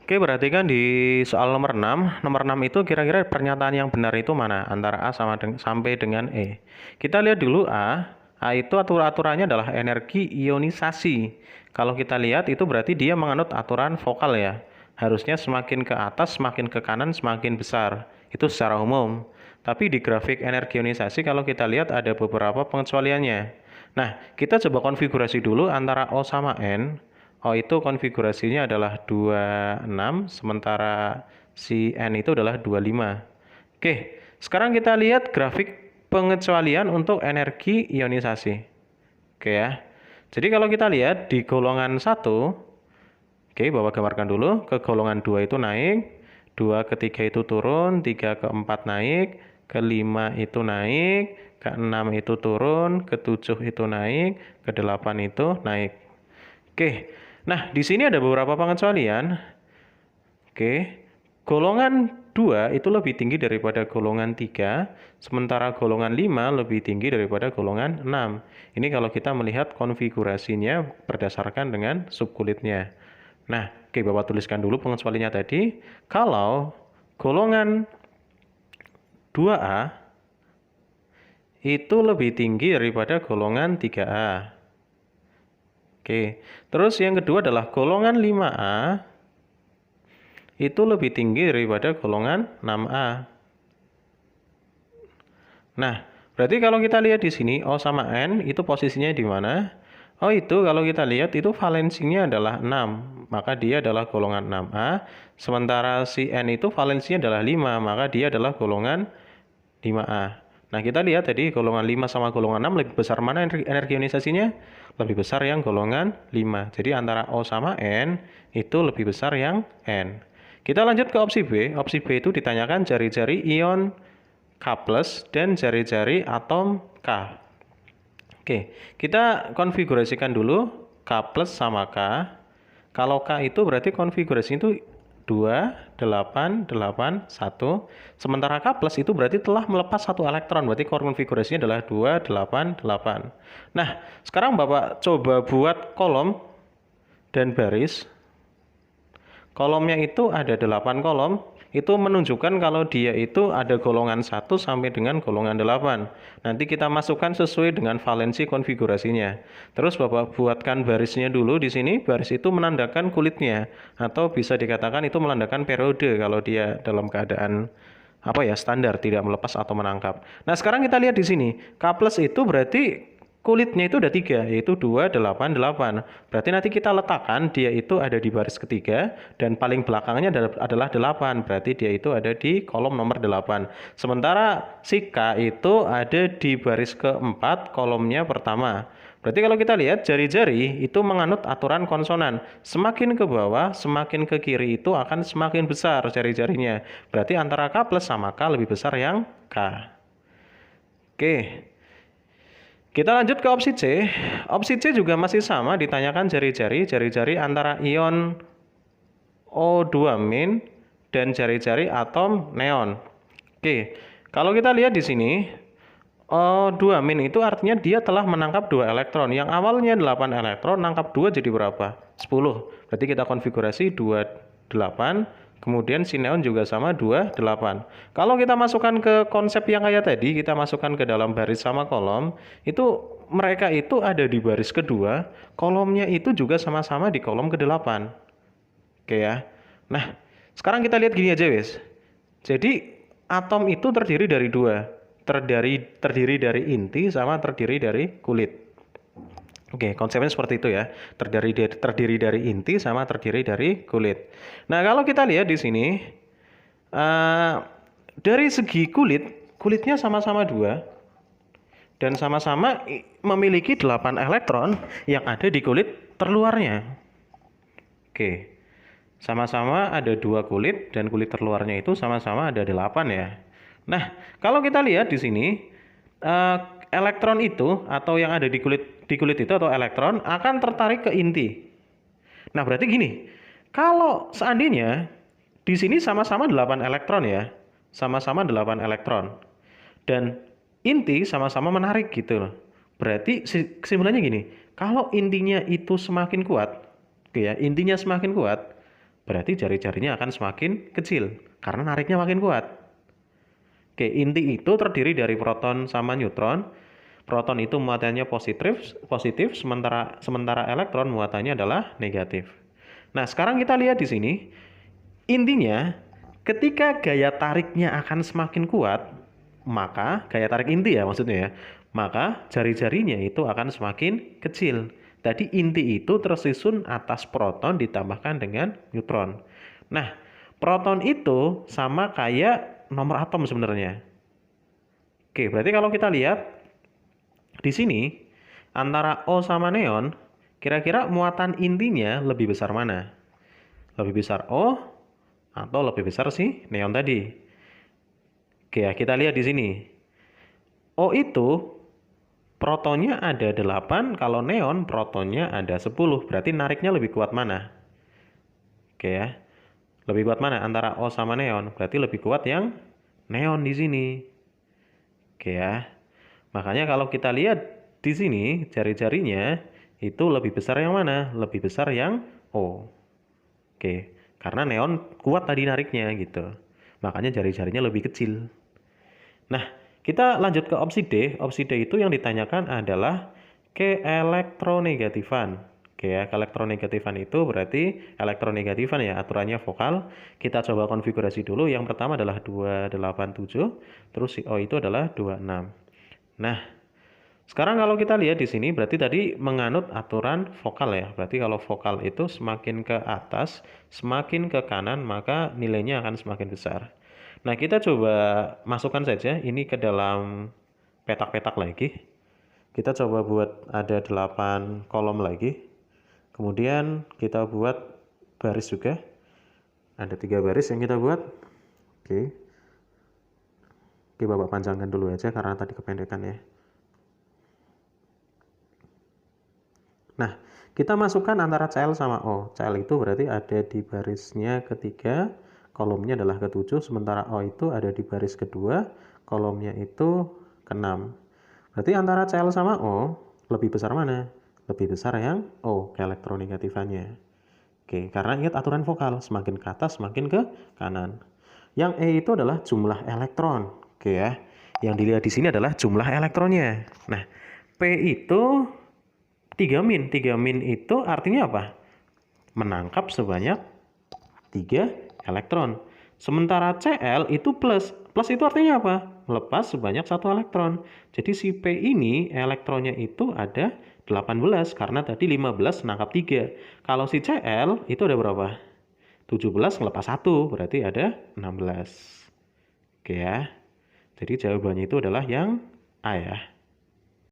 Oke, perhatikan di soal nomor 6. Nomor 6 itu kira-kira pernyataan yang benar itu mana? Antara A sampai dengan E. Kita lihat dulu A. A itu aturannya adalah energi ionisasi. Kalau kita lihat itu berarti dia menganut aturan vokal ya. Harusnya semakin ke atas, semakin ke kanan, semakin besar. Itu secara umum. Tapi di grafik energi ionisasi kalau kita lihat ada beberapa pengecualiannya. Nah, kita coba konfigurasi dulu antara O sama N. O itu konfigurasinya adalah 26, sementara si N itu adalah 25. Oke, sekarang kita lihat grafik pengecualian untuk energi ionisasi. Oke ya. Jadi kalau kita lihat di golongan 1, oke, Bapak gambarkan dulu, ke golongan 2 itu naik, 2 ke 3 itu turun, 3 ke 4 naik, ke 5 itu naik, ke 6 itu turun, ke 7 itu naik, ke 8 itu naik. Oke, nah di sini ada beberapa pengecualian. Oke, golongan 2 itu lebih tinggi daripada golongan 3, sementara golongan 5 lebih tinggi daripada golongan 6. Ini kalau kita melihat konfigurasinya berdasarkan dengan subkulitnya. Nah, oke, Bapak tuliskan dulu pengecualiannya tadi. Kalau golongan 2A itu lebih tinggi daripada golongan 3A. Oke, terus yang kedua adalah golongan 5A itu lebih tinggi daripada golongan 6A. Nah, berarti kalau kita lihat di sini O sama N itu posisinya di mana? O itu kalau kita lihat itu valensinya adalah 6, maka dia adalah golongan 6A. Sementara si N itu valensinya adalah 5, maka dia adalah golongan 5A. Nah, kita lihat tadi golongan 5 sama golongan 6 lebih besar mana energi ionisasinya? Lebih besar yang golongan 5. Jadi antara O sama N itu lebih besar yang N. Kita lanjut ke opsi B. Opsi B itu ditanyakan jari-jari ion K+ dan jari-jari atom K. Oke, kita konfigurasikan dulu K+ sama K. Kalau K itu berarti konfigurasi itu 2, 8, 8, 1. Sementara K+ itu berarti telah melepas satu elektron. Berarti konfigurasinya adalah 2, 8, 8. Nah, sekarang Bapak coba buat kolom dan baris. Kolomnya itu ada 8 kolom. Itu menunjukkan kalau dia itu ada golongan 1 sampai dengan golongan 8. Nanti kita masukkan sesuai dengan valensi konfigurasinya. Terus Bapak buatkan barisnya dulu di sini. Baris itu menandakan kulitnya, atau bisa dikatakan itu menandakan periode kalau dia dalam keadaan standar, tidak melepas atau menangkap. Nah, sekarang kita lihat di sini. K+ itu berarti kulitnya itu ada 3, yaitu 2, 8, 8. Berarti nanti kita letakkan dia itu ada di baris ketiga, dan paling belakangnya adalah 8. Berarti dia itu ada di kolom nomor 8. Sementara si K itu ada di baris keempat, kolomnya pertama. Berarti kalau kita lihat jari-jari itu menganut aturan konsonan. Semakin ke bawah, semakin ke kiri itu akan semakin besar jari-jarinya. Berarti antara K+ sama K lebih besar yang K. Oke. Kita lanjut ke opsi C. Opsi C juga masih sama, ditanyakan jari-jari antara ion O2- dan jari-jari atom neon. Oke, kalau kita lihat di sini, O2- itu artinya dia telah menangkap 2 elektron. Yang awalnya 8 elektron, nangkap 2 jadi berapa? 10. Berarti kita konfigurasi 2, 8. Kemudian si neon juga sama 2, 8. Kalau kita masukkan ke konsep yang kayak tadi, kita masukkan ke dalam baris sama kolom, itu mereka itu ada di baris kedua, kolomnya itu juga sama-sama di kolom ke-8. Oke ya. Nah, sekarang kita lihat gini aja, wes. Jadi atom itu terdiri dari 2. Terdiri dari inti sama terdiri dari kulit. Oke, konsepnya seperti itu ya. Terdiri dari inti sama terdiri dari kulit. Nah, kalau kita lihat di sini, dari segi kulitnya sama-sama 2 dan sama-sama memiliki 8 elektron yang ada di kulit terluarnya. Oke, sama-sama ada 2 kulit dan kulit terluarnya itu sama-sama ada 8 ya. Nah, kalau kita lihat di sini, elektron itu atau yang ada di kulit itu atau elektron akan tertarik ke inti. Nah, berarti gini, kalau seandainya di sini sama-sama 8 elektron ya, sama-sama 8 elektron, dan inti sama-sama menarik gitu loh. Berarti kesimpulannya gini, kalau intinya itu semakin kuat, oke ya, intinya semakin kuat, berarti jari-jarinya akan semakin kecil karena nariknya makin kuat. Oke, inti itu terdiri dari proton sama neutron. Proton itu muatannya positif, sementara elektron muatannya adalah negatif. Nah, sekarang kita lihat di sini. Intinya, ketika gaya tariknya akan semakin kuat, maka gaya tarik inti ya maksudnya ya, maka jari-jarinya itu akan semakin kecil. Tadi inti itu tersusun atas proton ditambahkan dengan neutron. Nah, proton itu sama kayak nomor atom sebenarnya. Oke, berarti kalau kita lihat di sini antara O sama neon, kira-kira muatan intinya lebih besar mana? Lebih besar O atau lebih besar si neon tadi? Oke ya, kita lihat di sini. O itu protonnya ada 8, kalau neon protonnya ada 10. Berarti nariknya lebih kuat mana? Oke ya. Lebih kuat mana antara O sama neon? Berarti lebih kuat yang neon di sini. Oke ya. Makanya kalau kita lihat di sini jari-jarinya itu lebih besar yang mana? Lebih besar yang O. Oke, karena neon kuat tadi nariknya gitu. Makanya jari-jarinya lebih kecil. Nah, kita lanjut ke opsi D. Opsi D itu yang ditanyakan adalah keelektronegatifan. Oke ya, keelektronegatifan itu berarti elektronegatifan ya, aturannya vokal. Kita coba konfigurasi dulu. Yang pertama adalah 287, terus si O itu adalah 26. Nah, sekarang kalau kita lihat di sini berarti tadi menganut aturan vokal ya. Berarti kalau vokal itu semakin ke atas, semakin ke kanan, maka nilainya akan semakin besar. Nah, kita coba masukkan saja ini ke dalam petak-petak lagi. Kita coba buat ada 8 kolom lagi. Kemudian kita buat baris juga. Ada 3 baris yang kita buat. Oke. Oke, Bapak panjangkan dulu aja karena tadi kependekan ya. Nah, kita masukkan antara Cl sama O. Cl itu berarti ada di barisnya ketiga, kolomnya adalah ke-7, sementara O itu ada di baris kedua, kolomnya itu ke-6. Berarti antara Cl sama O, lebih besar mana? Lebih besar yang O, keelektronegatifannya. Oke, karena ingat aturan vokal, semakin ke atas, semakin ke kanan. Yang E itu adalah jumlah elektron. Oke ya, yang dilihat di sini adalah jumlah elektronnya. Nah, P itu 3 min itu artinya apa? Menangkap sebanyak 3 elektron. Sementara Cl itu plus. Plus itu artinya apa? Melepas sebanyak 1 elektron. Jadi si P ini elektronnya itu ada 18 karena tadi 15 menangkap 3. Kalau si Cl itu ada berapa? 17 ngelepas 1 berarti ada 16. Oke ya. Jadi jawabannya itu adalah yang A ya.